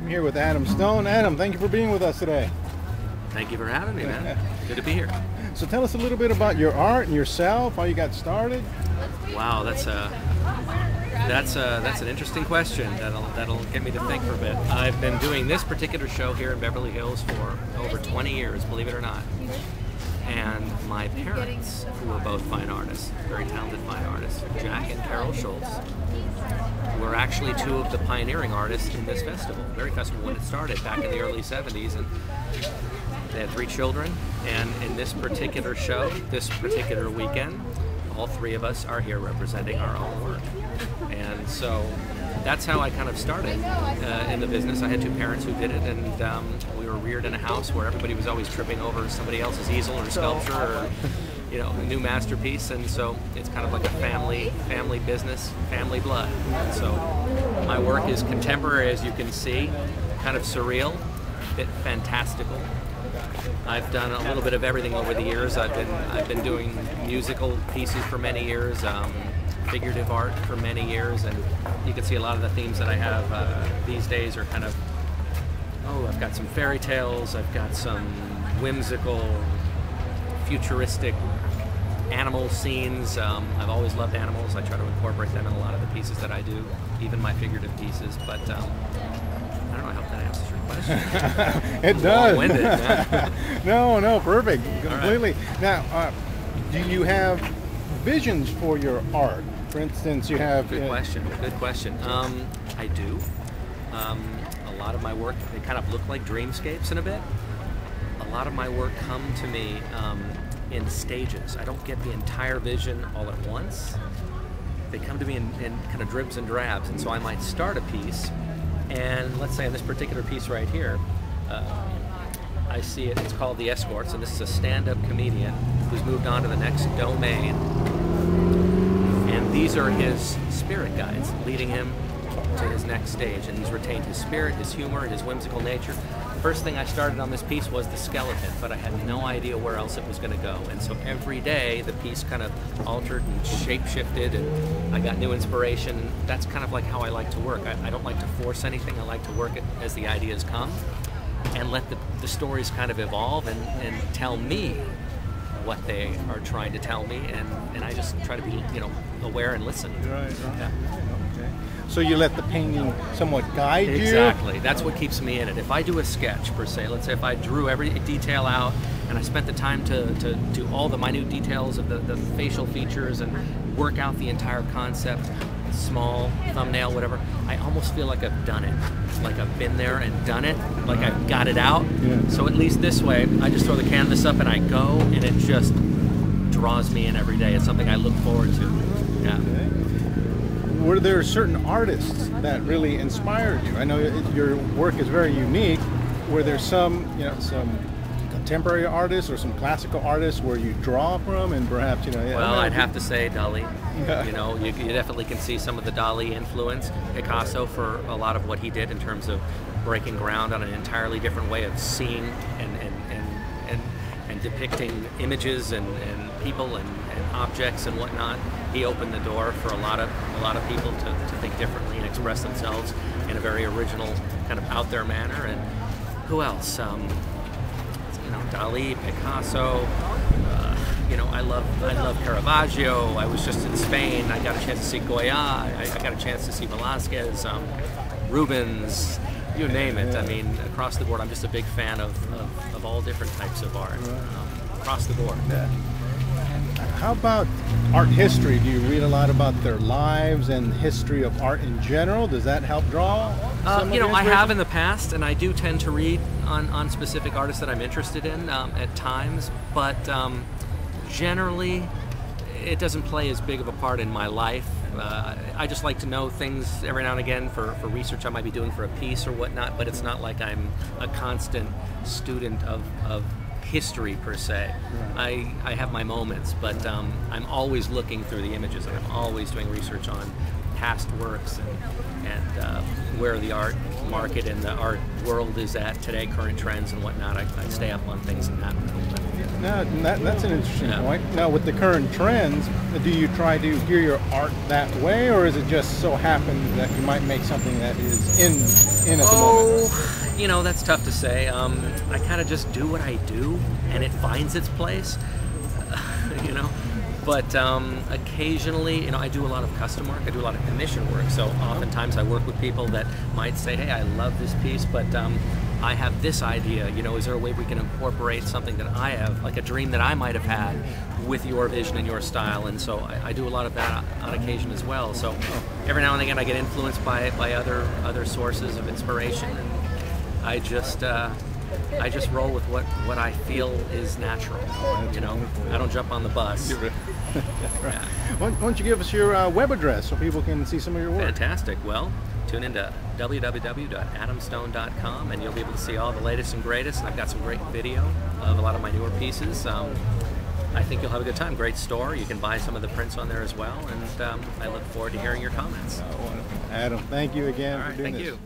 I'm here with Adam Stone. Adam, thank you for being with us today. Thank you for having me, man. Good to be here. So tell us a little bit about your art and yourself, how you got started. Wow, that's an interesting question. That'll get me to think for a bit. I've been doing this particular show here in Beverly Hills for over 20 years, believe it or not. And my parents, who were both fine artists, very talented fine artists, Jack and Carol Schultz, were actually two of the pioneering artists in this festival, very festival when it started back in the early 70s. And they had 3 children, and in this particular show, this particular weekend, all 3 of us are here representing our own work. And so that's how I kind of started in the business. I had 2 parents who did it, and we were reared in a house where everybody was always tripping over somebody else's easel or sculpture or a new masterpiece. And so it's kind of like a family business, family blood. And so my work is contemporary, as you can see, kind of surreal, a bit fantastical. I've done a little bit of everything over the years. I've been doing musical pieces for many years, figurative art for many years, and you can see a lot of the themes that I have these days are kind of, I've got some fairy tales, I've got some whimsical, futuristic animal scenes. I've always loved animals. I try to incorporate them in a lot of the pieces that I do, even my figurative pieces, but I don't know, I hope that answers your question. It does. Long-winded, yeah. No, perfect, completely. Right. Now, do you have visions for your art? For instance, you have... Good question. I do. A lot of my work, they kind of look like dreamscapes in a bit. A lot of my work come to me in stages. I don't get the entire vision all at once. They come to me in kind of dribs and drabs, and so I might start a piece, and let's say in this particular piece right here, I see it's called The Escorts, and this is a stand-up comedian who's moved on to the next domain, and these are his spirit guides leading him to his next stage, and he's retained his spirit, his humor, his whimsical nature. First thing I started on this piece was the skeleton, but I had no idea where else it was going to go, and so every day the piece kind of altered and shape-shifted, and I got new inspiration. That's kind of like how I like to work. I don't like to force anything. I like to work it as the ideas come and let the stories kind of evolve and tell me what they are trying to tell me, and I just try to be aware and listen. Right. Yeah. Okay. So you let the painting somewhat guide you? Exactly. That's what keeps me in it. If I do a sketch, per se, let's say if I drew every detail out and I spent the time to do all the minute details of the facial features and work out the entire concept, small, thumbnail, whatever, I almost feel like I've done it. Like I've been there and done it, like I've got it out. Yeah. So at least this way, I just throw the canvas up and I go, and it just draws me in every day. It's something I look forward to. Yeah. Okay. Were there certain artists that really inspired you? I know your work is very unique. Were there some contemporary artists or some classical artists where you draw from, and perhaps Well, I'd have to say Dali. Yeah. You definitely can see some of the Dali influence. Picasso, for a lot of what he did in terms of breaking ground on an entirely different way of seeing and depicting images and people and objects and whatnot. He opened the door for a lot of people to think differently and express themselves in a very original, kind of out there manner. And who else? Dali, Picasso. I love Caravaggio. I was just in Spain. I got a chance to see Goya. I got a chance to see Velasquez, Rubens, you name it. I mean, across the board, I'm just a big fan of all different types of art, across the board. Yeah. How about art history? Do you read a lot about their lives and history of art in general? Does that help draw? I have in the past, and I do tend to read on specific artists that I'm interested in at times, but generally it doesn't play as big of a part in my life. I just like to know things every now and again for research I might be doing for a piece or whatnot, but it's not like I'm a constant student of history per se. Right. I have my moments, but I'm always looking through the images, and I'm always doing research on past works and where the art market and the art world is at today, current trends and whatnot. I stay up on things in that. No, that's an interesting Yeah. point. Now, with the current trends, do you try to gear your art that way, or is it just so happens that you might make something that is in at the moment? Oh, you know, that's tough to say. I kind of just do what I do, and it finds its place. You know, but occasionally, you know, I do a lot of custom work. I do a lot of commission work. So oftentimes, I work with people that might say, "Hey, I love this piece, but I have this idea. You know, is there a way we can incorporate something that I have, like a dream that I might have had, with your vision and your style?" And so I do a lot of that on occasion as well. So every now and again, I get influenced by other sources of inspiration, and I just roll with what I feel is natural. You know, I don't jump on the bus. Right. Yeah. Why don't you give us your web address so people can see some of your work? Fantastic. Well, tune into www.adamstone.com and you'll be able to see all the latest and greatest. And I've got some great video of a lot of my newer pieces. I think you'll have a good time. Great store. You can buy some of the prints on there as well. And I look forward to hearing your comments. Wonderful. Adam, thank you again All for right, doing thank this. you.